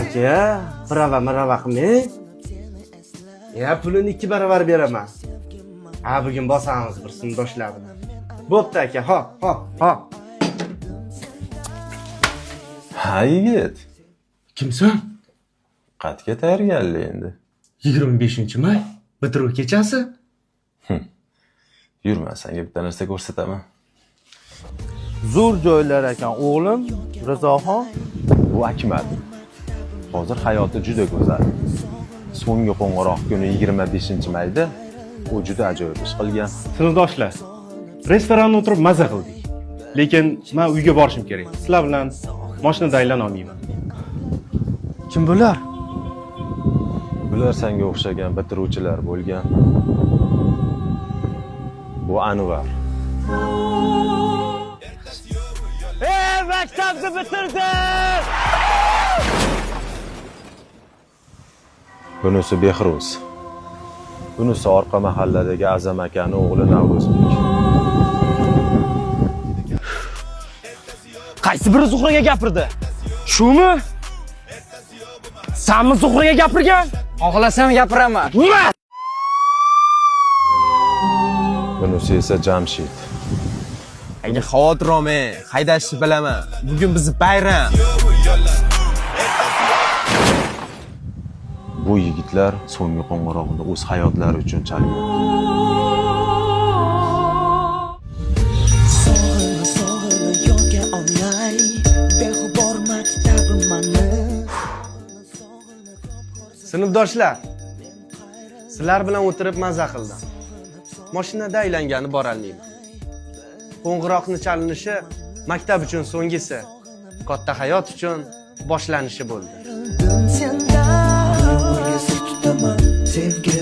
aka, pirava qilmang. Ya pulini 2 barobar beraman. Bugun bosamiz bir sinfdoshlar bilan. Bo'pti aka, ho. Ha yigit, Kimsan? qatga tayyorgarli endi. 25-may bitiruv kechasi. Yurma, senga bitta narsa ko'rsataman. Zo'r joylar ekan o'g'lim Rizoxon. Bu Akmal. Hozir hayoti juda go'zal. So'nggi qo'ng'iroq kuni 25-mayda u juda ajoyib ish qilgan. Sinfdoshlar, restoranda o'tirib maza qildik. Lekin men uyga borishim kerak. Sizlar bilan mashinada aylana olmayman. Kim bular? Bular senga o'xshagan bitiruvchilar bo'lgan. Bu Anvar. Maktabni bitirdim! Bunisi Behruz. Bunisi orqa mahalladagi Azam akaning o'g'li Navro'zbek. Qaysi biri Zuhraga gapirdi? Shumi? Sanmi Zuhraga gapirgan? Xohlasam gapiraman. Bunisi esa Jamshid. Anga xavotir olmang, haydashni bilaman. Bugun bizni bayram. Bu yigitlar so'nggi qo'ng'iroqni o'z hayotlari uchun chalgan. Sinfdoshlar, sizlar bilan o'tirib maza qildim. Mashinada aylangani bora olmayman. Qo'ng'iroqni chalinishi maktab uchun so'nggisi, katta hayot uchun boshlanishi bo'ldi. Sevgi